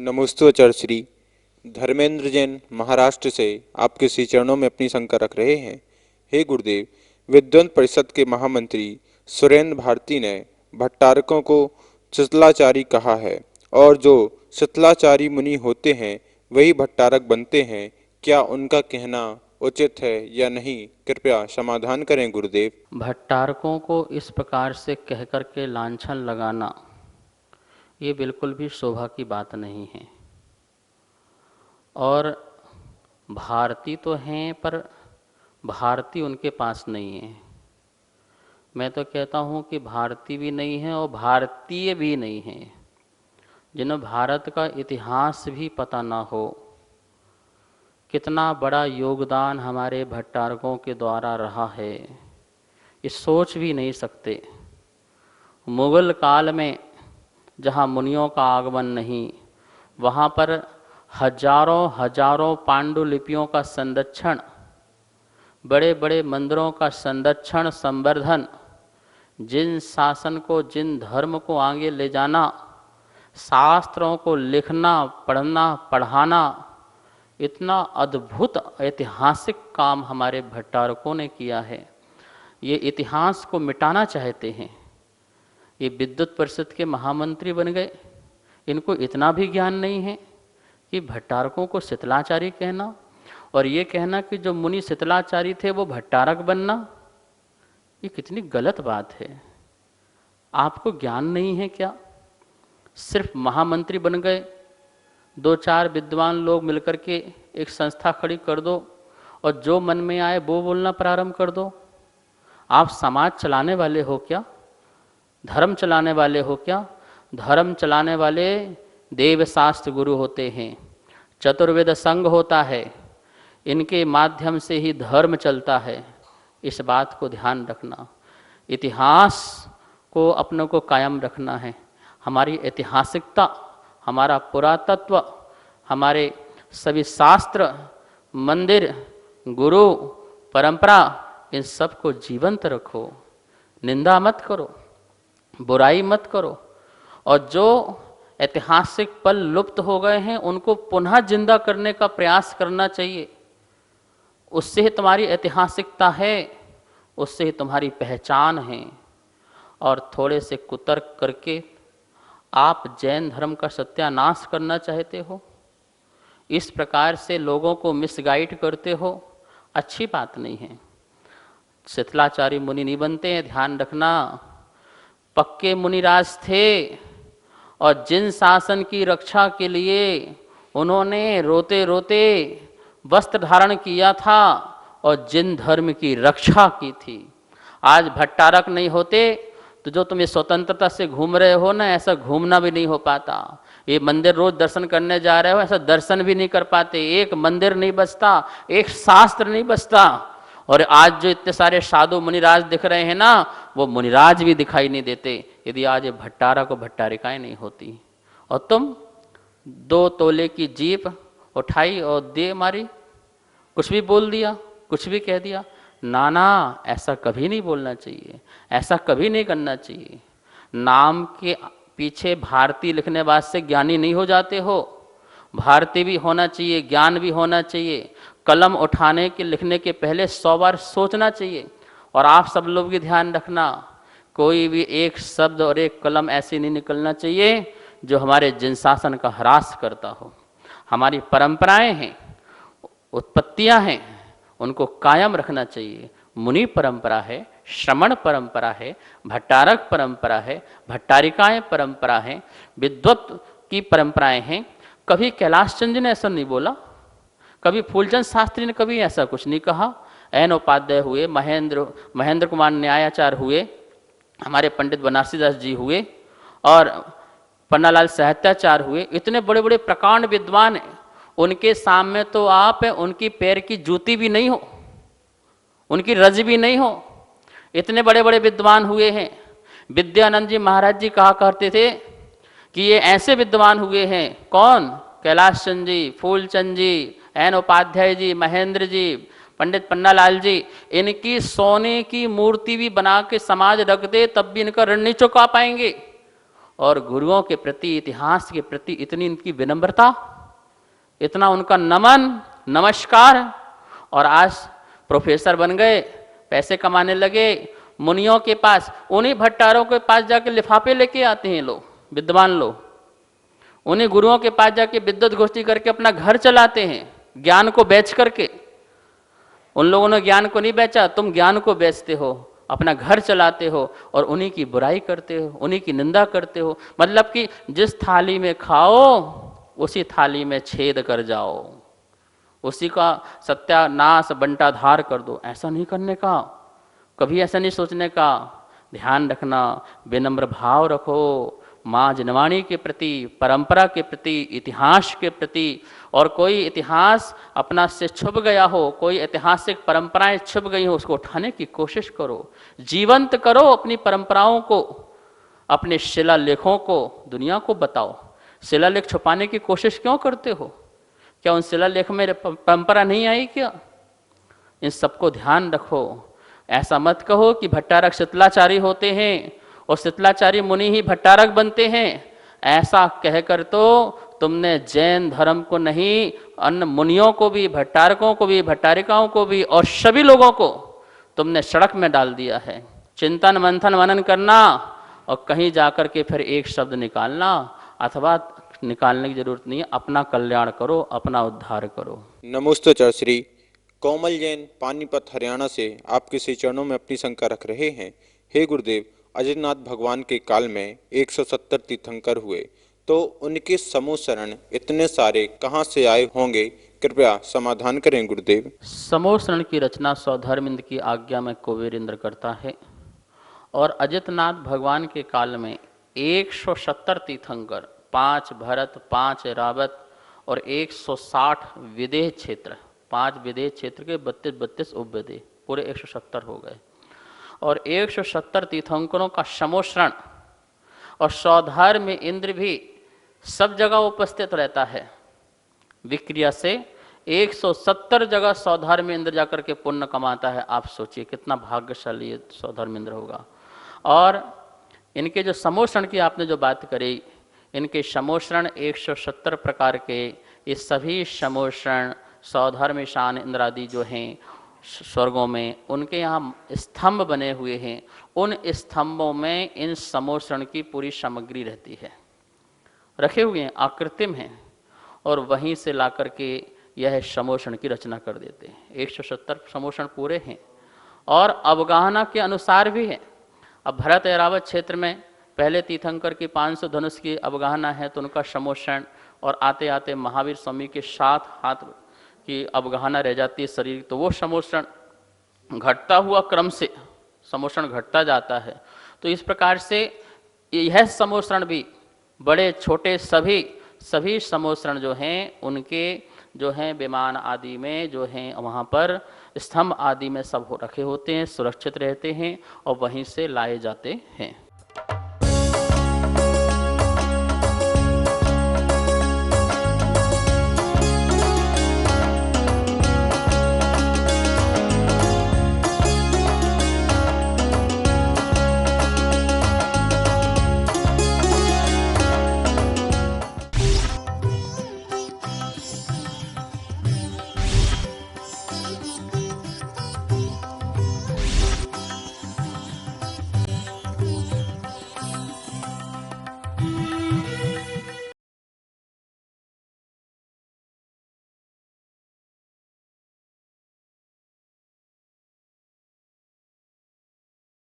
नमोस्तुवचर श्री धर्मेंद्र जैन महाराष्ट्र से आपके श्री चरणों में अपनी शंका रख रहे हैं। हे गुरुदेव, विद्वत परिषद के महामंत्री सुरेंद्र भारती ने भट्टारकों को शिथिलाचारी कहा है और जो शिथिलाचारी मुनि होते हैं वही भट्टारक बनते हैं। क्या उनका कहना उचित है या नहीं? कृपया समाधान करें गुरुदेव। भट्टारकों को इस प्रकार से कह कर के लांछन लगाना ये बिल्कुल भी शोभा की बात नहीं है। और भारती तो हैं पर भारती उनके पास नहीं है। मैं तो कहता हूँ कि भारती भी नहीं है और भारतीय भी नहीं है। जिन्हें भारत का इतिहास भी पता ना हो, कितना बड़ा योगदान हमारे भट्टारकों के द्वारा रहा है, ये सोच भी नहीं सकते। मुगल काल में जहाँ मुनियों का आगमन नहीं, वहाँ पर हजारों हजारों पांडुलिपियों का संरक्षण, बड़े बड़े मंदिरों का संरक्षण संवर्धन, जिन शासन को, जिन धर्म को आगे ले जाना, शास्त्रों को लिखना पढ़ना पढ़ाना, इतना अद्भुत ऐतिहासिक काम हमारे भट्टारकों ने किया है। ये इतिहास को मिटाना चाहते हैं। ये विद्युत परिषद के महामंत्री बन गए, इनको इतना भी ज्ञान नहीं है कि भट्टारकों को शिथिलाचारी कहना और ये कहना कि जो मुनि शिथिलाचारी थे वो भट्टारक बनना, ये कितनी गलत बात है। आपको ज्ञान नहीं है क्या? सिर्फ महामंत्री बन गए, दो चार विद्वान लोग मिलकर के एक संस्था खड़ी कर दो और जो मन में आए वो बोलना प्रारंभ कर दो। आप समाज चलाने वाले हो क्या? धर्म चलाने वाले हो क्या? धर्म चलाने वाले देवशास्त्र गुरु होते हैं, चतुर्वेद संघ होता है, इनके माध्यम से ही धर्म चलता है। इस बात को ध्यान रखना। इतिहास को अपनों को कायम रखना है। हमारी ऐतिहासिकता, हमारा पुरातत्व, हमारे सभी शास्त्र, मंदिर, गुरु, परंपरा, इन सब को जीवंत रखो। निंदा मत करो, बुराई मत करो, और जो ऐतिहासिक पल लुप्त हो गए हैं उनको पुनः जिंदा करने का प्रयास करना चाहिए। उससे ही तुम्हारी ऐतिहासिकता है, उससे ही तुम्हारी पहचान है। और थोड़े से कुतर्क करके आप जैन धर्म का सत्यानाश करना चाहते हो, इस प्रकार से लोगों को मिसगाइड करते हो, अच्छी बात नहीं है। शिथिलाचारी मुनि नहीं बनते हैं, ध्यान रखना। पक्के मुनिराज थे और जिन शासन की रक्षा के लिए उन्होंने रोते रोते वस्त्र धारण किया था और जिन धर्म की रक्षा की थी, आज भट्टारक नहीं होते तो जो तुम ये स्वतंत्रता से घूम रहे हो ना, ऐसा घूमना भी नहीं हो पाता। ये मंदिर रोज दर्शन करने जा रहे हो, ऐसा दर्शन भी नहीं कर पाते। एक मंदिर नहीं बचता, एक शास्त्र नहीं बचता। और आज जो इतने सारे साधु मुनिराज दिख रहे हैं ना, वो मुनिराज भी दिखाई नहीं देते यदि आज ये भट्टारक और भट्टारिकाएं नहीं होती। और तुम 2 तोले की जीप उठाई और दे मारी, कुछ भी बोल दिया, कुछ भी कह दिया। ना ना, ऐसा कभी नहीं बोलना चाहिए, ऐसा कभी नहीं करना चाहिए। नाम के पीछे भारती लिखने बाद से ज्ञानी नहीं हो जाते हो। भारती भी होना चाहिए, ज्ञान भी होना चाहिए। कलम उठाने के लिखने के पहले 100 बार सोचना चाहिए। और आप सब लोग भी ध्यान रखना, कोई भी एक शब्द और एक कलम ऐसे नहीं निकलना चाहिए जो हमारे जिन शासन का ह्रास करता हो। हमारी परंपराएं हैं, उत्पत्तियां हैं, उनको कायम रखना चाहिए। मुनि परंपरा है, श्रमण परंपरा है, भट्टारक परंपरा है, भट्टारिकाएं परंपरा है, विद्वत की परंपराएं हैं। कभी कैलाश चंद्र जी ने ऐसा नहीं बोला, कभी फूलचंद शास्त्री ने कभी ऐसा कुछ नहीं कहा। एन उपाध्याय हुए, महेंद्र कुमार न्यायाचार्य हुए, हमारे पंडित बनारसी दास जी हुए और पन्नालाल साहित्याचार्य हुए, इतने बड़े बड़े प्रकांड विद्वान हैं। उनके सामने तो आप उनकी पैर की जूती भी नहीं हो, उनकी रज भी नहीं हो। इतने बड़े बड़े विद्वान हुए हैं। विद्यानंद जी महाराज जी कहा करते थे कि ये ऐसे विद्वान हुए हैं। कौन? कैलाश चंद्र जी, फूलचंद जी, एन उपाध्याय जी, महेंद्र जी, पंडित पन्नालाल जी। इनकी सोने की मूर्ति भी बना के समाज रख दे तब भी इनका ऋण नहीं चुका पाएंगे। और गुरुओं के प्रति, इतिहास के प्रति इतनी इनकी विनम्रता, इतना उनका नमन, नमस्कार। और आज प्रोफेसर बन गए, पैसे कमाने लगे, मुनियों के पास, उन्हीं भट्टारों के पास जाके लिफाफे लेके आते हैं लोग, विद्वान लोग। उन्हीं गुरुओं के पास जाके विद्वत गोष्ठी करके अपना घर चलाते हैं, ज्ञान को बेच करके। उन लोगों ने ज्ञान को नहीं बेचा, तुम ज्ञान को बेचते हो, अपना घर चलाते हो और उन्हीं की बुराई करते हो, उन्हीं की निंदा करते हो। मतलब कि जिस थाली में खाओ उसी थाली में छेद कर जाओ, उसी का सत्यानाश बंटाधार कर दो। ऐसा नहीं करने का, कभी ऐसा नहीं सोचने का। ध्यान रखना, विनम्र भाव रखो माँ जिनवाणी के प्रति, परंपरा के प्रति, इतिहास के प्रति। और कोई इतिहास अपना से छुप गया हो, कोई ऐतिहासिक परंपराएं छुप गई हो, उसको उठाने की कोशिश करो, जीवंत करो अपनी परंपराओं को, अपने शिलालेखों को दुनिया को बताओ। शिलालेख छुपाने की कोशिश क्यों करते हो? क्या उन शिलालेख में परंपरा नहीं आई क्या? इन सबको ध्यान रखो। ऐसा मत कहो कि भट्टारक शीतलाचारी होते हैं और शीतलाचारी मुनि ही भट्टारक बनते हैं। ऐसा कहकर तो तुमने जैन धर्म को नहीं, अन्य मुनियों को भी, भट्टारकों को भी, भट्टारिकाओं को भी और सभी लोगों को तुमने सड़क में डाल दिया है। चिंतन मंथन मनन करना और कहीं जाकर के फिर एक शब्द निकालना, अथवा निकालने की जरूरत नहीं है। अपना कल्याण करो, अपना उद्धार करो। नमोस्तुते श्री कोमल जैन, पानीपत, हरियाणा से आपके श्री चरणों में अपनी शंका रख रहे हैं। हे गुरुदेव, अजितनाथ भगवान के काल में 170 तीर्थंकर हुए, तो उनके समूह शरण इतने सारे कहाँ से आए होंगे? कृपया समाधान करें गुरुदेव। समूह शरण की रचना स्वधर्मेंद्र की आज्ञा में कुबेरेंद्र करता है। और अजितनाथ भगवान के काल में 170 तीर्थंकर, 5 भरत, 5 रावत और 160 विदेह क्षेत्र, 5 विदेह क्षेत्र के 32 उपविदेह, पूरे 170 हो गए। और 170 तीर्थंकरों का समोषण और सौधर्म में इंद्र भी सब जगह उपस्थित रहता है। विक्रिया से 170 जगह सौधर्म में इंद्र जाकर के पुण्य कमाता है। आप सोचिए कितना भाग्यशाली सौधर्म इंद्र होगा। और इनके जो समोषण की आपने जो बात करी, इनके समोषण 170 प्रकार के, ये सभी समोषण सौधर्म शान इंद्र आदि जो हैं स्वर्गों में, उनके यहाँ स्तंभ बने हुए हैं। उन स्तंभों में इन समोषण की पूरी सामग्री रहती है, रखे हुए हैं, आकृतिम हैं, और वहीं से ला करके यह समोषण की रचना कर देते हैं। 170 समोषण पूरे हैं और अवगाहना के अनुसार भी है। अब भरत ऐरावत क्षेत्र में पहले तीर्थंकर की 500 धनुष की अवगाहना है, तो उनका समोषण, और आते आते महावीर स्वामी के 7 हाथ की अवगाहना रह जाती है शरीर, तो वो समोषण घटता हुआ क्रम से समोषण घटता जाता है। तो इस प्रकार से यह समोषण भी बड़े छोटे सभी समोषण जो हैं उनके जो हैं विमान आदि में जो हैं वहाँ पर स्तंभ आदि में सब रखे होते हैं, सुरक्षित रहते हैं और वहीं से लाए जाते हैं।